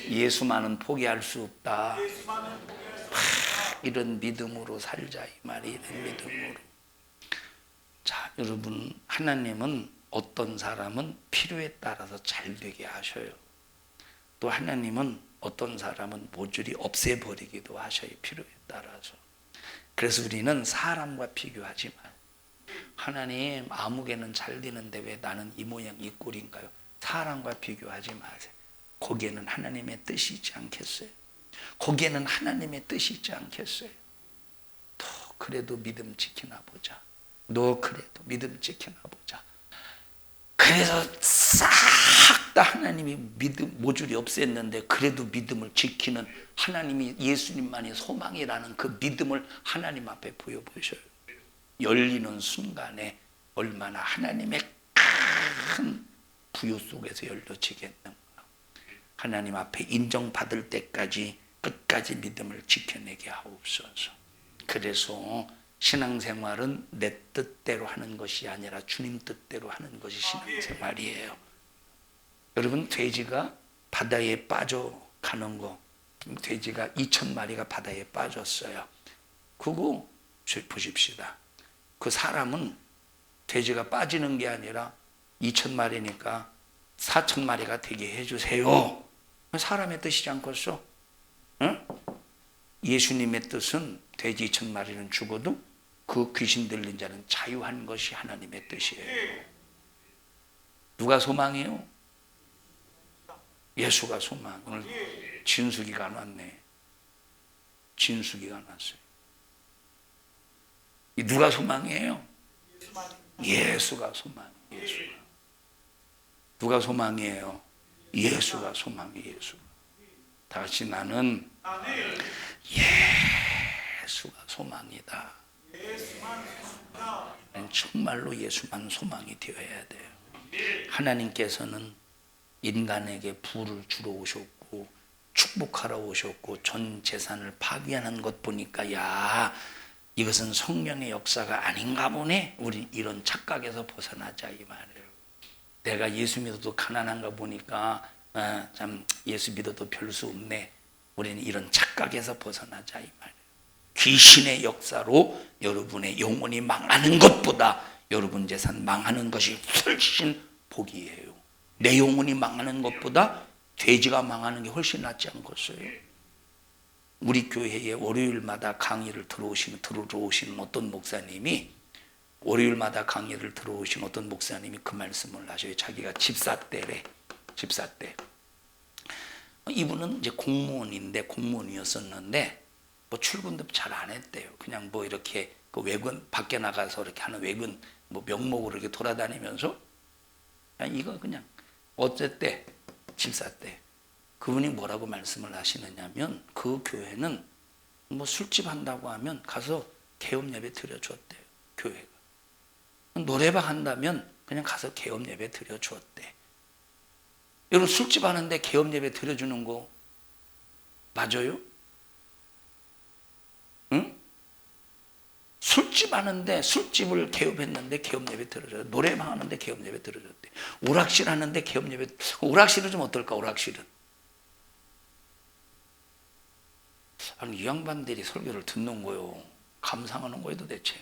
예수만은 포기할 수 없다. 이런 믿음으로 살자 이 말이, 이런 믿음으로. 자, 여러분, 하나님은 어떤 사람은 필요에 따라서 잘 되게 하셔요. 또 하나님은 어떤 사람은 모조리 없애버리기도 하셔요. 필요에 따라서. 그래서 우리는 사람과 비교하지 마. 하나님, 아무개는 잘 되는데 왜 나는 이 모양 이 꼴인가요? 사람과 비교하지 마세요. 거기에는 하나님의 뜻이 있지 않겠어요? 거기에는 하나님의 뜻이 있지 않겠어요? 너 그래도 믿음 지키나 보자. 너 그래도 믿음 지키나 보자. 그래서 싹 다 하나님이 믿음 모조리 없앴는데 그래도 믿음을 지키는 하나님이, 예수님만이 소망이라는 그 믿음을 하나님 앞에 보여보셔요. 열리는 순간에 얼마나 하나님의 큰 부요 속에서 열려지겠는가. 하나님 앞에 인정받을 때까지 끝까지 믿음을 지켜내게 하옵소서. 그래서 신앙생활은 내 뜻대로 하는 것이 아니라 주님 뜻대로 하는 것이 신앙생활이에요. 여러분, 돼지가 바다에 빠져가는 거, 돼지가 2,000마리가 바다에 빠졌어요. 그거 보십시다. 그 사람은 돼지가 빠지는 게 아니라 2,000마리니까 4,000마리가 되게 해주세요. 사람의 뜻이지 않겠어? 응? 예수님의 뜻은 돼지 2,000마리는 죽어도 그 귀신 들린 자는 자유한 것이 하나님의 뜻이에요. 누가 소망이에요? 예수가 소망. 오늘 진숙이가 안 왔네. 진숙이가 안 왔어요. 누가 소망이에요? 예수가 소망. 예수가. 누가 소망이에요? 예수가 소망이에요. 예수가. 다 같이 나는 예수가 소망이다. 정말로 예수만 소망이 되어야 돼요. 하나님께서는 인간에게 부를 주러 오셨고 축복하러 오셨고 전 재산을 파괴하는 것 보니까, 야, 이것은 성령의 역사가 아닌가 보네. 우리 이런 착각에서 벗어나자 이 말이에요. 내가 예수 믿어도 가난한가 보니까 참 예수 믿어도 별 수 없네. 우리는 이런 착각에서 벗어나자 이 말이에요. 귀신의 역사로 여러분의 영혼이 망하는 것보다 여러분 재산 망하는 것이 훨씬 복이에요. 내 영혼이 망하는 것보다 돼지가 망하는 게 훨씬 낫지 않겠어요? 우리 교회에 월요일마다 강의를 들어오시는 어떤 목사님이 월요일마다 강의를 들어오신 어떤 목사님이 그 말씀을 하셔요. 자기가 집사때래. 집사때. 이분은 이제 공무원이었었는데 뭐 출근도 잘 안 했대요. 그냥 뭐 이렇게 그 외근 밖에 나가서 이렇게 하는 외근 뭐 명목으로 이렇게 돌아다니면서 이거 그냥 어쨌대 집사 때 그분이 뭐라고 말씀을 하시느냐면 그 교회는 뭐 술집 한다고 하면 가서 개업 예배 드려줬대요. 교회가 노래방 한다면 그냥 가서 개업 예배 드려줬대. 여러분 술집 하는데 개업 예배 드려주는 거 맞아요? 응? 술집 하는데 술집을 개업했는데 개업 예배 들어줬대. 노래방 하는데 개업 예배 들어줬대. 오락실 하는데 개업 예배. 오락실은 좀 어떨까? 오락실은. 아니 이 양반들이 설교를 듣는 거요. 감상하는 거예요 도대체.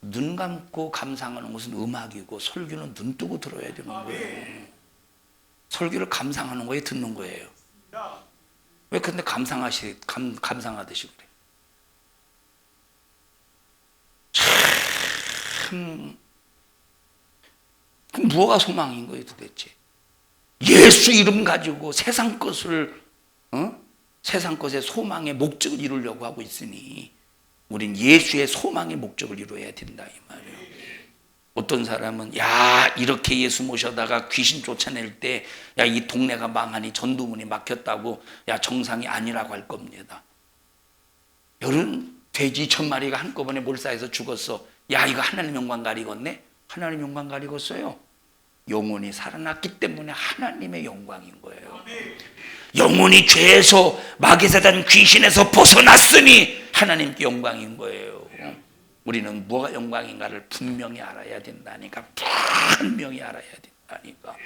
눈 감고 감상하는 것은 음악이고 설교는 눈 뜨고 들어야 되는 거예요. 설교를 감상하는 거예요, 듣는 거예요. 왜 근데 감상하듯이 그래? 참, 그럼 뭐가 소망인 거예요 도대체? 예수 이름 가지고 세상 것을 세상 것의 소망의 목적을 이루려고 하고 있으니 우린 예수의 소망의 목적을 이루어야 된다 이 말이에요. 어떤 사람은 야 이렇게 예수 모셔다가 귀신 쫓아낼 때 야 이 동네가 망하니 전도문이 막혔다고 야 정상이 아니라고 할 겁니다. 여름 돼지 1000마리가 한꺼번에 몰살해서 죽었어. 야 이거 하나님 영광 가리겠네? 하나님 영광 가리겠어요? 영혼이 살아났기 때문에 하나님의 영광인 거예요. 영혼이 죄에서 마귀사단 귀신에서 벗어났으니 하나님께 영광인 거예요. 우리는 뭐가 영광인가를 분명히 알아야 된다니까. 분명히 알아야 된다니까.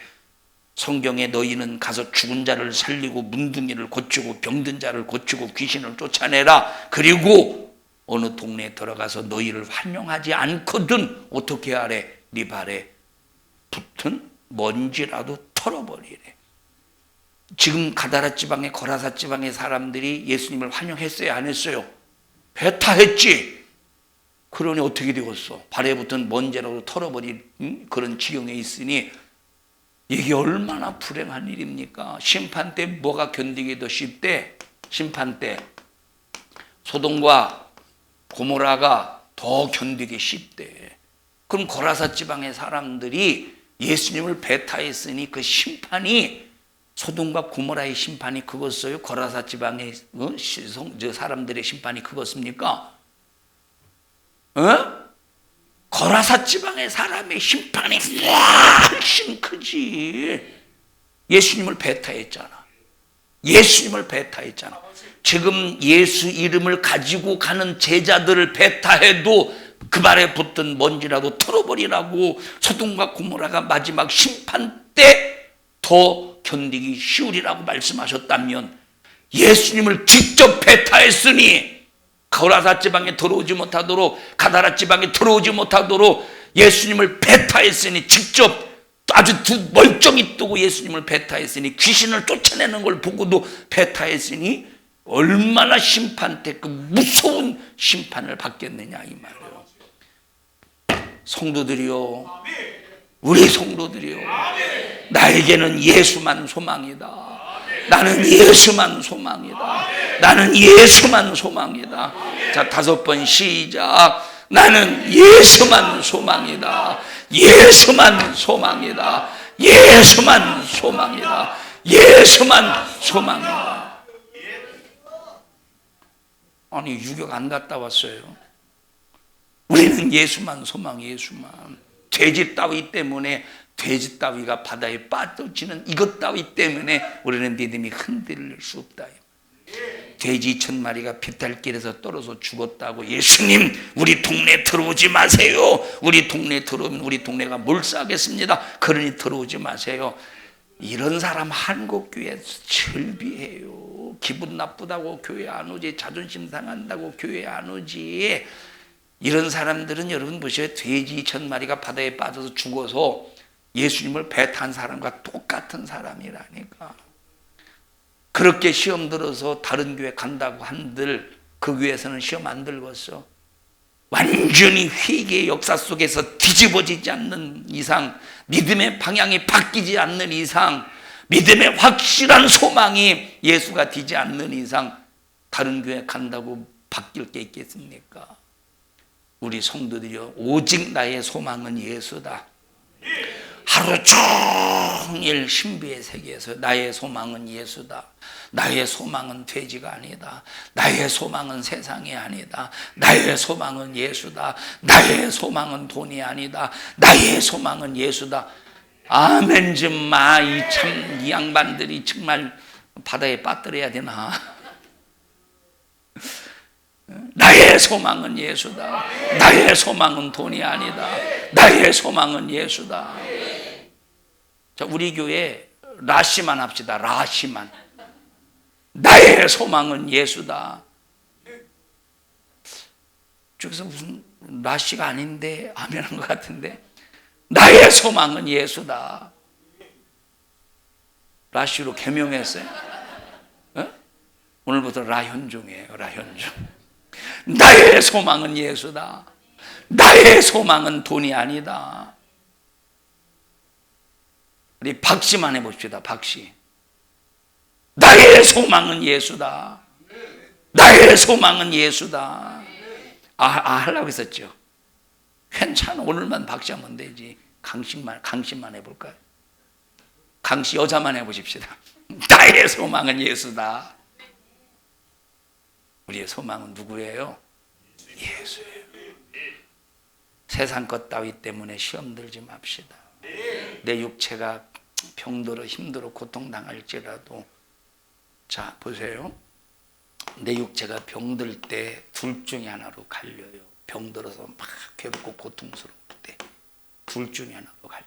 성경에 너희는 가서 죽은 자를 살리고 문둥이를 고치고 병든 자를 고치고 귀신을 쫓아내라. 그리고 어느 동네에 들어가서 너희를 환영하지 않거든 어떻게 하래? 네 발에 붙은 먼지라도 털어버리래. 지금 가다라 지방의 거라사 지방의 사람들이 예수님을 환영했어요? 안 했어요? 배타했지. 그러니 어떻게 되었어? 발에 붙은 먼지라도 털어버린 그런 지경에 있으니 이게 얼마나 불행한 일입니까? 심판 때 뭐가 견디기 더 쉽대? 심판 때 소돔과 고모라가 더 견디기 쉽대. 그럼 거라사 지방의 사람들이 예수님을 배타했으니 그 심판이 소돔과 고모라의 심판이 그것어요? 거라사 지방의 사람들의 심판이 그것입니까? 거라사 지방의 사람의 심판이 훨씬 크지. 예수님을 배타했잖아. 예수님을 배타했잖아. 지금 예수 이름을 가지고 가는 제자들을 배타해도 그 발에 붙던 먼지라도 털어버리라고 소돔과 고모라가 마지막 심판 때 더 견디기 쉬우리라고 말씀하셨다면 예수님을 직접 배타했으니 거라사 지방에 들어오지 못하도록 가다라 지방에 들어오지 못하도록 예수님을 배타했으니 직접 아주 두 멀쩡히 뜨고 예수님을 배타했으니 귀신을 쫓아내는 걸 보고도 배타했으니 얼마나 심판 때 그 무서운 심판을 받겠느냐 이 말이에요. 성도들이요, 우리 성도들이요, 나에게는 예수만 소망이다. 나는 예수만 소망이다. 나는 예수만 소망이다. 자, 5번 시작. 나는 예수만 소망이다. 예수만 소망이다. 예수만 소망이다. 예수만 소망이다. 아니 유격 안 갔다 왔어요. 우리는 예수만 소망, 예수만. 돼지 따위 때문에, 돼지 따위가 바다에 빠져지는 이것 따위 때문에 우리는 믿음이 흔들릴 수 없다. 돼지 1000마리가 비탈길에서 떨어져 죽었다고 예수님 우리 동네에 들어오지 마세요. 우리 동네에 들어오면 우리 동네가 몰수하겠습니다. 그러니 들어오지 마세요. 이런 사람 한국교회에서 절비해요. 기분 나쁘다고 교회 안 오지, 자존심 상한다고 교회 안 오지. 이런 사람들은 여러분 보셔요. 돼지 1000마리가 바다에 빠져서 죽어서 예수님을 배타한 사람과 똑같은 사람이라니까. 그렇게 시험 들어서 다른 교회 간다고 한들 그 교회에서는 시험 안 들었어. 완전히 회개의 역사 속에서 뒤집어지지 않는 이상, 믿음의 방향이 바뀌지 않는 이상, 믿음의 확실한 소망이 예수가 되지 않는 이상 다른 교회 간다고 바뀔 게 있겠습니까? 우리 성도들이요, 오직 나의 소망은 예수다. 하루 종일 신비의 세계에서 나의 소망은 예수다. 나의 소망은 돼지가 아니다. 나의 소망은 세상이 아니다. 나의 소망은 예수다. 나의 소망은 돈이 아니다. 나의 소망은 예수다. 아멘 좀 마. 이 양반들이 정말 바다에 빠뜨려야 되나? 나의 소망은 예수다. 나의 소망은 돈이 아니다. 나의 소망은 예수다. 자, 우리 교회 라시만 합시다. 라시만. 나의 소망은 예수다. 저기서 무슨 라시가 아닌데 아멘 한 것 같은데, 나의 소망은 예수다. 라시로 개명했어요. 어? 오늘부터 라현종이에요. 라현종. 나의 소망은 예수다. 나의 소망은 돈이 아니다. 우리 박씨만 해봅시다. 박씨. 나의 소망은 예수다. 나의 소망은 예수다. 하려고 했었죠. 괜찮아. 오늘만 박씨 하면 되지. 강씨만 해볼까요? 강씨 여자만 해보십시다. 나의 소망은 예수다. 우리의 소망은 누구예요? 예수예요. 세상 것 따위 때문에 시험 들지 맙시다. 내 육체가 병들어 힘들어 고통당할지라도, 자 보세요. 내 육체가 병들 때 둘 중에 하나로 갈려요. 병들어서 막 괴롭고 고통스러울 때 둘 중에 하나로 갈려.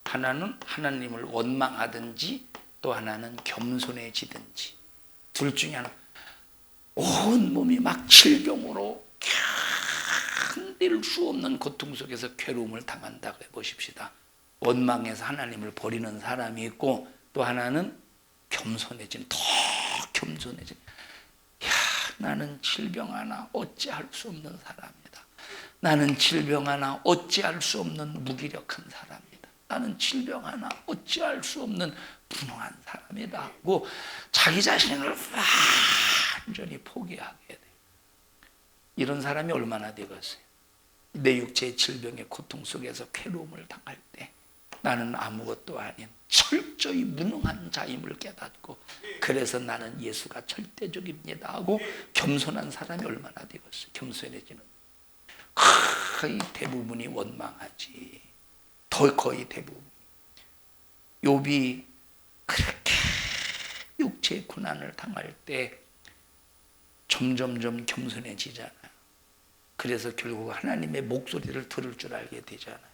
하나는 하나님을 원망하든지 또 하나는 겸손해지든지. 둘 중에 하나. 온 몸이 막 질병으로 견딜 수 없는 고통 속에서 괴로움을 당한다고 해보십시다. 원망해서 하나님을 버리는 사람이 있고, 또 하나는 겸손해진, 더 겸손해진. 야, 나는 질병 하나 어찌할 수 없는 사람이다. 나는 질병 하나 어찌할 수 없는 무기력한 사람이다. 나는 질병 하나 어찌할 수 없는 분홍한 사람이다 하고 자기 자신을 완전히 포기하게 돼. 이런 사람이 얼마나 되겠어요? 내 육체의 질병의 고통 속에서 괴로움을 당할 때 나는 아무것도 아닌 철저히 무능한 자임을 깨닫고, 그래서 나는 예수가 절대적입니다 하고 겸손한 사람이 얼마나 되겠어요? 겸손해지는 거의 대부분이 원망하지. 거의 대부분. 욥이 그렇게 육체의 고난을 당할 때 점점점 겸손해지잖아요. 그래서 결국 하나님의 목소리를 들을 줄 알게 되잖아요.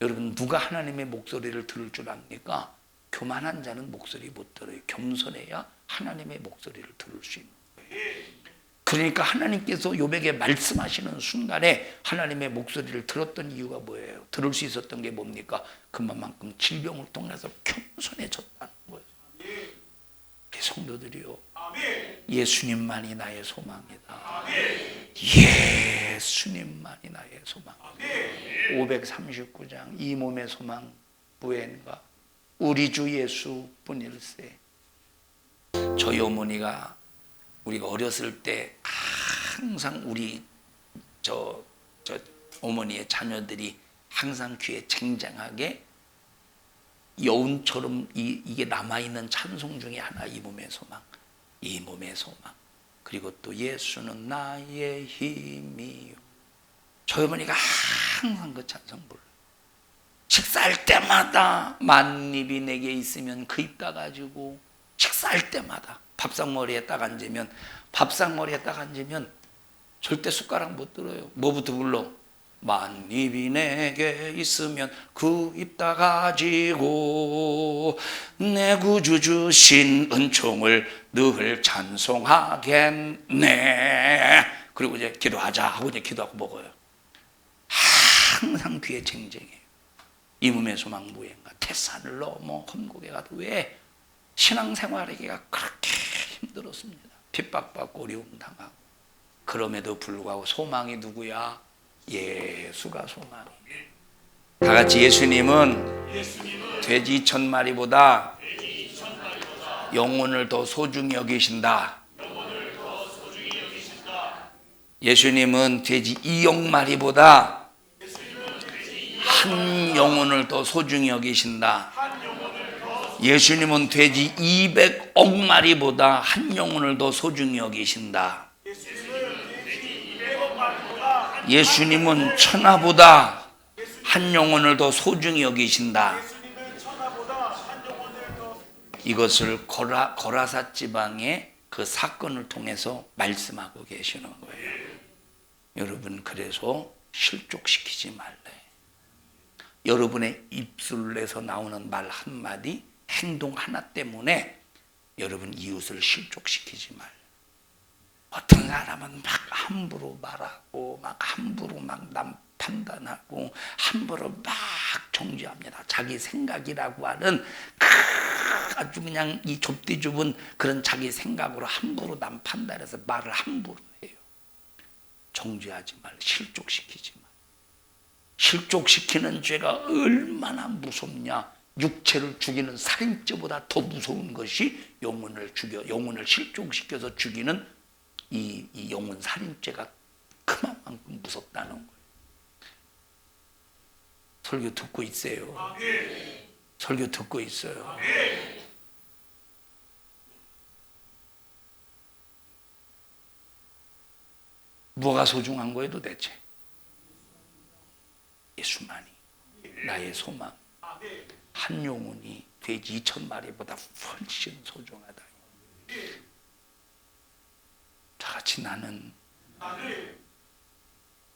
여러분, 누가 하나님의 목소리를 들을 줄 압니까? 교만한 자는 목소리 못 들어요. 겸손해야 하나님의 목소리를 들을 수 있는 거예요. 그러니까 하나님께서 욥에게 말씀하시는 순간에 하나님의 목소리를 들었던 이유가 뭐예요? 들을 수 있었던 게 뭡니까? 그만큼 질병을 통해서 겸손해졌다는 거예요. 우리 성도들이요, 예수님만이 나의 소망이다. 예수님만이 나의 소망. 539장 이 몸의 소망 무엇인가? 우리 주 예수뿐일세. 저희 어머니가 우리가 어렸을 때 항상 우리 저 어머니의 자녀들이 항상 귀에 쟁쟁하게 여운처럼 이게 남아있는 찬송 중에 하나, 이 몸의 소망. 이 몸의 소망. 그리고 또 예수는 나의 힘이요. 저희 어머니가 항상 그 찬송 불러. 식사할 때마다 만입이 내게 있으면 그 입 닦아주고, 식사할 때마다 밥상머리에 딱 앉으면 절대 숟가락 못 들어요. 뭐부터 불러? 만입이 내게 있으면 그 입 닦아지고 내 구주 주신 은총을 늘 찬송하겠네. 그리고 이제 기도하자 하고 이제 기도하고 먹어요. 항상 귀에 쟁쟁해요. 이 몸의 소망 무엇인가? 태산을 넘어 험곡에 가도 왜 신앙생활에게가 그렇게 힘들었습니다. 핍박받고 어려움 당하고. 그럼에도 불구하고 소망이 누구야? 예수가 소망이에요. 다 같이 예수님은 돼지 1000마리보다 영혼을 더 소중히 여기신다. 예수님은 돼지 2억 마리보다 한 영혼을 더 소중히 여기신다. 예수님은 돼지 200억 마리보다 한 영혼을 더 소중히 여기신다. 예수님은 천하보다 한 영혼을 더 소중히 여기신다. 이것을 거라사 지방의 그 사건을 통해서 말씀하고 계시는 거예요. 여러분, 그래서 실족시키지 말래. 여러분의 입술에서 나오는 말 한마디, 행동 하나 때문에 여러분 이웃을 실족시키지 말래. 어떤 사람은 막 함부로 말하고 막 함부로 막 남 판단하고 함부로 막 정죄합니다. 자기 생각이라고 하는 아주 그냥 이 좁디 좁은 그런 자기 생각으로 함부로 남 판단해서 말을 함부로 해요. 정죄하지 말고 실족시키지 마. 실족시키는 죄가 얼마나 무섭냐. 육체를 죽이는 살인죄보다 더 무서운 것이 영혼을 실족시켜서 죽이는 이 영혼 살인죄가 그만큼 무섭다는 거예요. 설교 듣고 있어요. 설교 듣고 있어요. 뭐가 소중한 거예요 도대체? 예수만이 나의 소망. 한 영혼이 돼지 2000마리보다 훨씬 소중하다. 다 같이 나는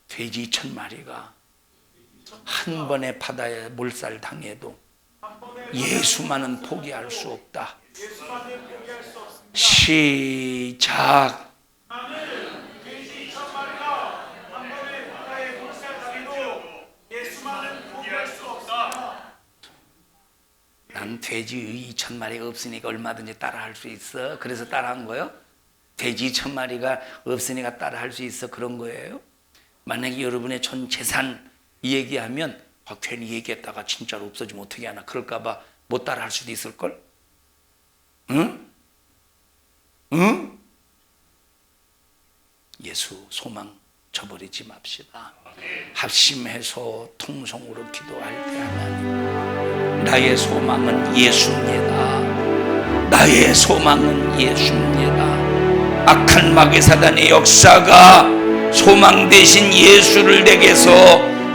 돼지 2000마리가 한 번에 바다에 몰살 당해도 예수만은 포기할 수 없다. 시작. 난 돼지 2000마리가 없으니까 얼마든지 따라할 수 있어. 그래서 따라한 거예요? 돼지 1000마리가 없으니까 따라할 수 있어. 그런 거예요? 만약에 여러분의 전 재산 이 얘기하면 괜히 얘기했다가 진짜로 없어지면 어떻게 하나 그럴까 봐 못 따라할 수도 있을걸? 응? 응? 예수 소망 저버리지 맙시다. 합심해서 통성으로 기도할 때 하나님, 나의 소망은 예수입니다. 나의 소망은 예수입니다. 악한 마귀 사단의 역사가 소망 대신 예수를 내게서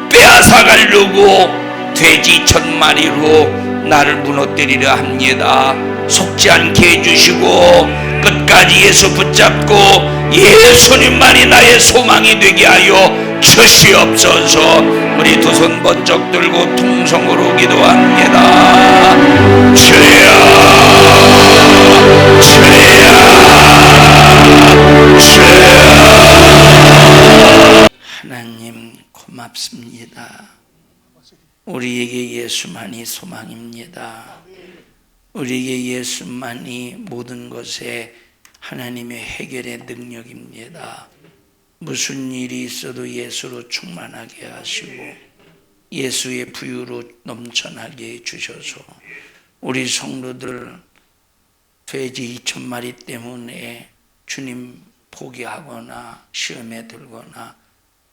빼앗아가려고 돼지 1000마리로 나를 무너뜨리려 합니다. 속지 않게 해주시고 끝까지 예수 붙잡고 예수님만이 나의 소망이 되게 하여 주시옵소서. 우리 두 손 번쩍 들고 통성으로 기도합니다. 주여, 주여, 주여. 하나님 고맙습니다. 우리에게 예수만이 소망입니다. 우리에게 예수만이 모든 것에 하나님의 해결의 능력입니다. 무슨 일이 있어도 예수로 충만하게 하시고 예수의 부유로 넘쳐나게 해주셔서 우리 성도들 돼지 2000마리 때문에 주님 포기하거나 시험에 들거나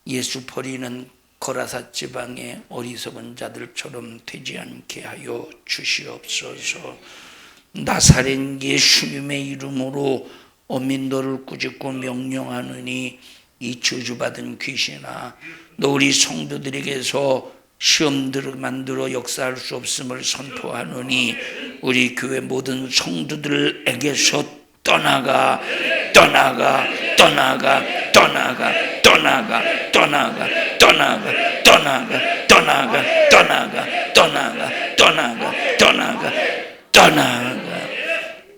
예수 버리는 거라사 지방의 어리석은 자들처럼 되지 않게 하여 주시옵소서. 나사렛 예수님의 이름으로 어민도를 꾸짖고 명령하느니 이 저주받은 귀신아, 너 우리 성도들에게서 시험들을 만들어 역사할 수 없음을 선포하느니 우리 교회 모든 성도들에게서 떠나가, 떠나가, 떠나가, 떠나가, 떠나가, 떠나가, 떠나가, 떠나가, 떠나가, 떠나가, 떠나가, 떠나가, 떠나가, 떠나가.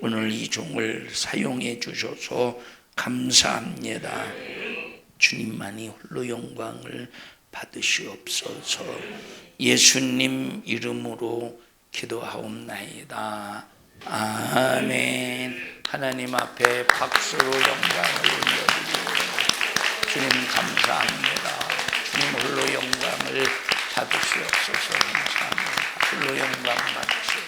오늘 이 종을 사용해 주셔서 감사합니다. 주님만이 홀로 영광을 받으시옵소서. 예수님 이름으로 기도하옵나이다. 아멘. 하나님 앞에 박수로 영광을 올려드리고 주님 감사합니다. 주님 홀로 영광을 받으시옵소서. 감사합니다. 홀로 영광 받으시옵소서.